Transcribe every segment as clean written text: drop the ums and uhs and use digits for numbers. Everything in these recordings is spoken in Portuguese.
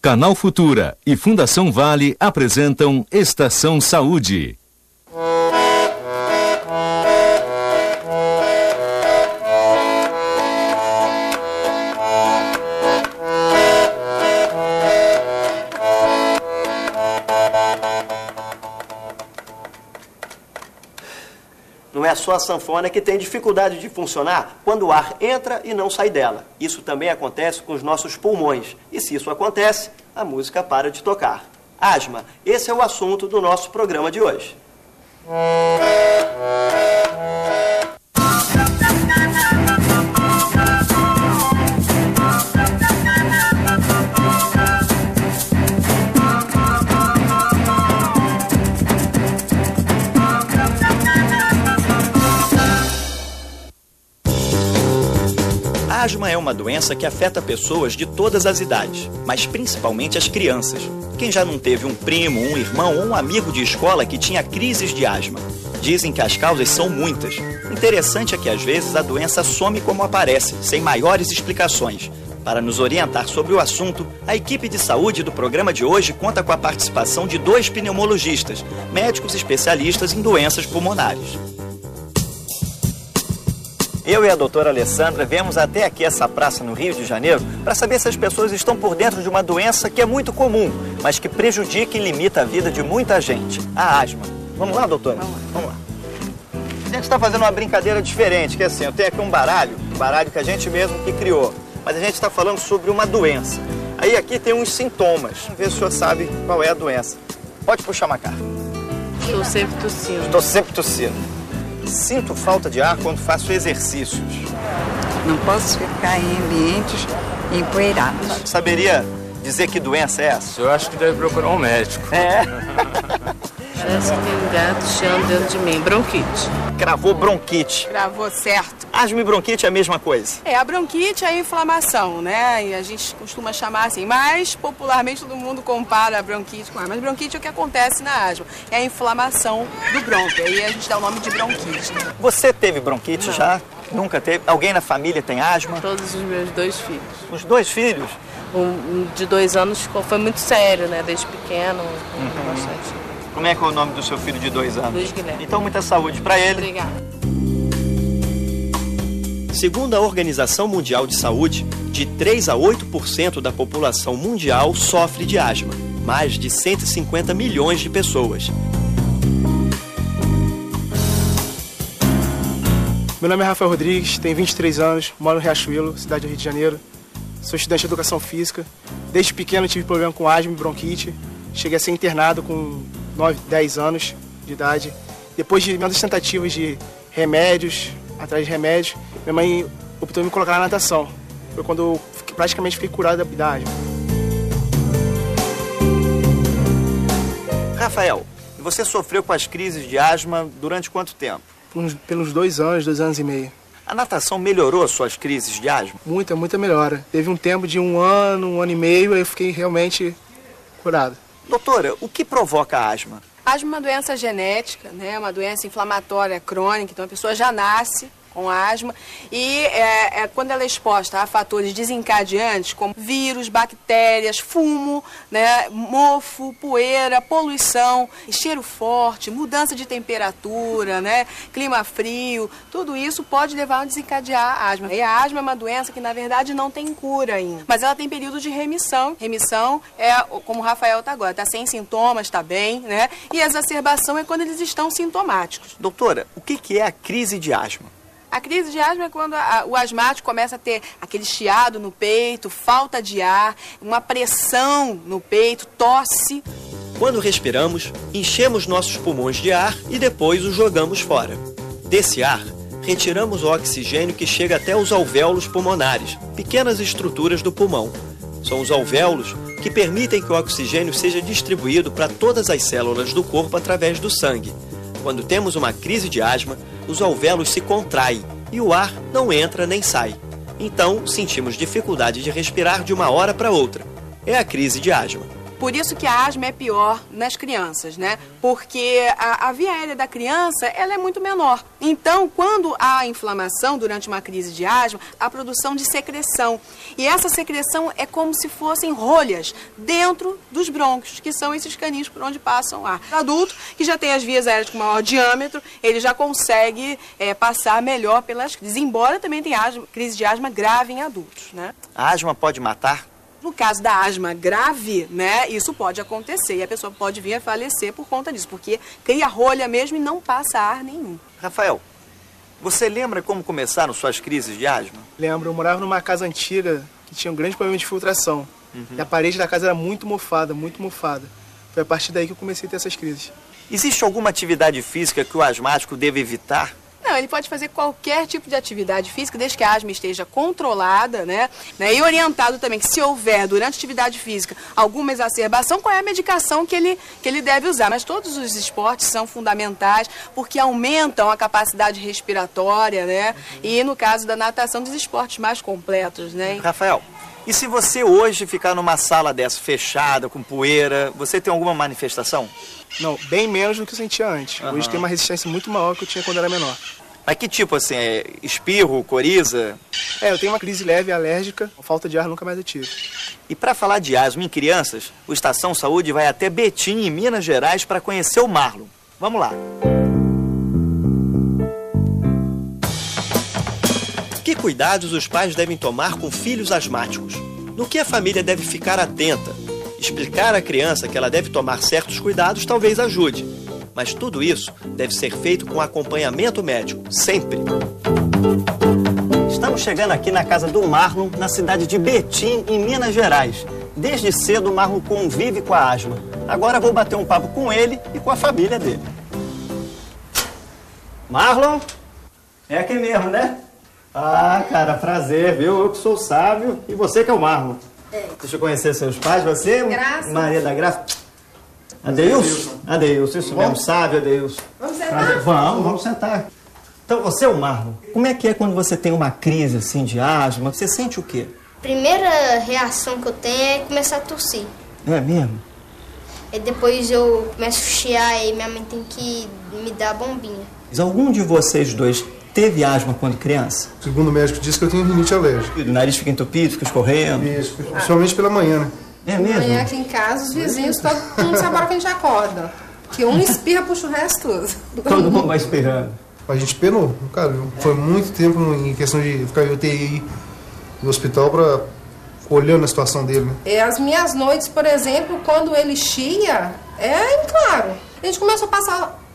Canal Futura e Fundação Vale apresentam Estação Saúde. Não é só a sanfona que tem dificuldade de funcionar quando o ar entra e não sai dela. Isso também acontece com os nossos pulmões. E se isso acontece, a música para de tocar. Asma, esse é o assunto do nosso programa de hoje. A asma é uma doença que afeta pessoas de todas as idades, mas principalmente as crianças. Quem já não teve um primo, um irmão ou um amigo de escola que tinha crises de asma? Dizem que as causas são muitas. Interessante é que às vezes a doença some como aparece, sem maiores explicações. Para nos orientar sobre o assunto, a equipe de saúde do programa de hoje conta com a participação de 2 pneumologistas, médicos especialistas em doenças pulmonares. Eu e a doutora Alessandra viemos até aqui essa praça no Rio de Janeiro para saber se as pessoas estão por dentro de uma doença que é muito comum, mas que prejudica e limita a vida de muita gente, a asma. Vamos lá, doutora? Vamos lá. A gente está fazendo uma brincadeira diferente, que é assim, eu tenho aqui um baralho que a gente mesmo que criou, mas a gente está falando sobre uma doença. Aí aqui tem uns sintomas, vamos ver se o senhor sabe qual é a doença. Pode puxar uma carta. Estou sempre tossindo. Estou sempre tossindo. Sinto falta de ar quando faço exercícios. Não posso ficar em ambientes empoeirados. Saberia dizer que doença é essa? Eu acho que deve procurar um médico. É. Parece que tem um gato chiando dentro de mim. Bronquite. Cravou bronquite. Cravou certo. Asma e bronquite é a mesma coisa? É, a bronquite é a inflamação, né? E a gente costuma chamar assim, mas popularmente todo mundo compara a bronquite com asma. Mas bronquite é o que acontece na asma. É a inflamação do brônquio. Aí a gente dá o nome de bronquite. Você teve bronquite já? Nunca teve? Alguém na família tem asma? Todos os meus 2 filhos. Os 2 filhos? Um de 2 anos foi muito sério, né? Desde pequeno, bastante. Como é que é o nome do seu filho de 2 anos? Luiz Guilherme. Então, muita saúde para ele. Obrigada. Segundo a Organização Mundial de Saúde, de 3 a 8% da população mundial sofre de asma. Mais de 150 milhões de pessoas. Meu nome é Rafael Rodrigues, tenho 23 anos, moro no Riachuelo, cidade do Rio de Janeiro. Sou estudante de educação física. Desde pequeno tive problema com asma e bronquite. Cheguei a ser internado com 10 anos de idade. Depois de muitas tentativas de remédios, atrás de remédios, minha mãe optou em me colocar na natação. Foi quando eu praticamente fiquei curado da asma. Rafael, você sofreu com as crises de asma durante quanto tempo? Pelos 2 anos e meio. A natação melhorou as suas crises de asma? Muita melhora. Teve um tempo de 1 ano e meio, aí eu fiquei realmente curado. Doutora, o que provoca a asma? A asma é uma doença genética, né? Uma doença inflamatória crônica, então a pessoa já nasce com asma e quando ela é exposta a fatores desencadeantes como vírus, bactérias, fumo, né, mofo, poeira, poluição, cheiro forte, mudança de temperatura, né, clima frio, tudo isso pode levar a desencadear a asma. E a asma é uma doença que na verdade não tem cura ainda, mas ela tem período de remissão. Remissão é como o Rafael está agora, está sem sintomas, está bem, né? E a exacerbação é quando eles estão sintomáticos. Doutora, o que é a crise de asma? A crise de asma é quando o asmático começa a ter aquele chiado no peito, falta de ar, uma pressão no peito, tosse. Quando respiramos, enchemos nossos pulmões de ar e depois o jogamos fora. Desse ar, retiramos o oxigênio que chega até os alvéolos pulmonares, pequenas estruturas do pulmão. São os alvéolos que permitem que o oxigênio seja distribuído para todas as células do corpo através do sangue. Quando temos uma crise de asma, os alvéolos se contraem e o ar não entra nem sai. Então, sentimos dificuldade de respirar de uma hora para outra. É a crise de asma. Por isso que a asma é pior nas crianças, né? Porque a via aérea da criança, ela é muito menor. Então, quando há inflamação durante uma crise de asma, há produção de secreção. E essa secreção é como se fossem rolhas dentro dos brônquios, que são esses caninhos por onde passam o ar. O adulto, que já tem as vias aéreas com maior diâmetro, ele já consegue passar melhor pelas crises, embora também tenha crise de asma grave em adultos, né? A asma pode matar? No caso da asma grave, né, isso pode acontecer e a pessoa pode vir a falecer por conta disso, porque cria rolha mesmo e não passa ar nenhum. Rafael, você lembra como começaram suas crises de asma? Lembro, eu morava numa casa antiga que tinha um grande problema de filtração. E a parede da casa era muito mofada, muito mofada. Foi a partir daí que eu comecei a ter essas crises. Existe alguma atividade física que o asmático deve evitar? Não, ele pode fazer qualquer tipo de atividade física, desde que a asma esteja controlada, né? E orientado também que se houver, durante a atividade física, alguma exacerbação, qual é a medicação que ele deve usar. Mas todos os esportes são fundamentais, porque aumentam a capacidade respiratória, né? E no caso da natação, dos esportes mais completos, né? Rafael, e se você hoje ficar numa sala dessa fechada, com poeira, você tem alguma manifestação? Não, bem menos do que eu sentia antes. Hoje tem uma resistência muito maior que eu tinha quando era menor. Mas que tipo, assim, espirro, coriza? Eu tenho uma crise leve alérgica, falta de ar nunca mais eu tive. E para falar de asma em crianças, o Estação Saúde vai até Betim, em Minas Gerais, para conhecer o Marlon. Vamos lá. Que cuidados os pais devem tomar com filhos asmáticos? No que a família deve ficar atenta? Explicar à criança que ela deve tomar certos cuidados talvez ajude. Mas tudo isso deve ser feito com acompanhamento médico, sempre. Estamos chegando aqui na casa do Marlon, na cidade de Betim, em Minas Gerais. Desde cedo o Marlon convive com a asma. Agora vou bater um papo com ele e com a família dele. Marlon? É aqui mesmo, né? Ah, cara, prazer, viu? Eu que sou o Sábio e você que é o Marlon. Deixa eu conhecer seus pais, você? Graça. Maria da Graça. Adeilson? Adeilson, isso mesmo, Sábio, Adeilson. Vamos sentar? Vamos sentar. Então, você é o Marlon. Como é que é quando você tem uma crise assim de asma? Você sente o quê? Primeira reação que eu tenho é começar a tossir. É mesmo? E depois eu começo a chiar e minha mãe tem que me dar a bombinha. Mas algum de vocês dois teve asma quando criança? Segundo o médico disse que eu tenho rinite alérgica. O nariz fica entupido, fica escorrendo? Isso, principalmente pela manhã, né? É mesmo? Amanhã aqui em casa, os vizinhos, todo mundo sabe a hora que a gente acorda. Que um espirra, puxa o resto tudo. Todo mundo vai espirrando. A gente penou, cara. Foi muito tempo em questão de ficar em UTI no hospital olhando a situação dele, né? As minhas noites, por exemplo, quando ele chia, claro. A gente começou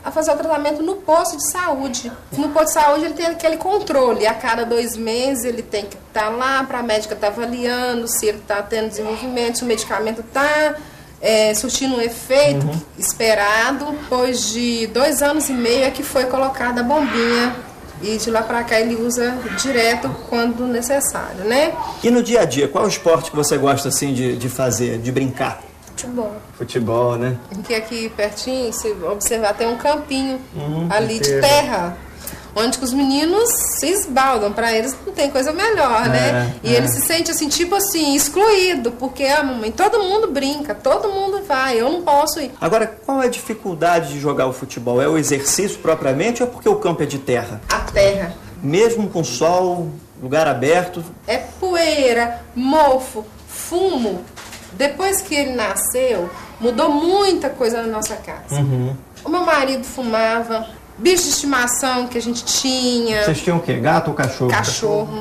a fazer o tratamento no posto de saúde. No posto de saúde ele tem aquele controle. A cada 2 meses ele tem que estar lá para a médica estar avaliando se ele está tendo desenvolvimento, se o medicamento está surtindo um efeito esperado. Depois de 2 anos e meio é que foi colocada a bombinha. E de lá para cá ele usa direto quando necessário, né? E no dia a dia, qual é o esporte que você gosta assim de fazer, de brincar? Futebol. Futebol, né? Porque aqui pertinho, se observar, tem um campinho ali de terra, onde que os meninos se esbaldam. Para eles não tem coisa melhor, né? E ele se sente assim, tipo assim, excluído, porque a mamãe, todo mundo brinca, todo mundo vai, eu não posso ir. Agora, qual é a dificuldade de jogar o futebol? É o exercício propriamente ou é porque o campo é de terra? A terra. Mesmo com sol, lugar aberto? É poeira, mofo, fumo. Depois que ele nasceu, mudou muita coisa na nossa casa. O meu marido fumava, bicho de estimação que a gente tinha. Vocês tinham o quê? Gato ou cachorro? Cachorro.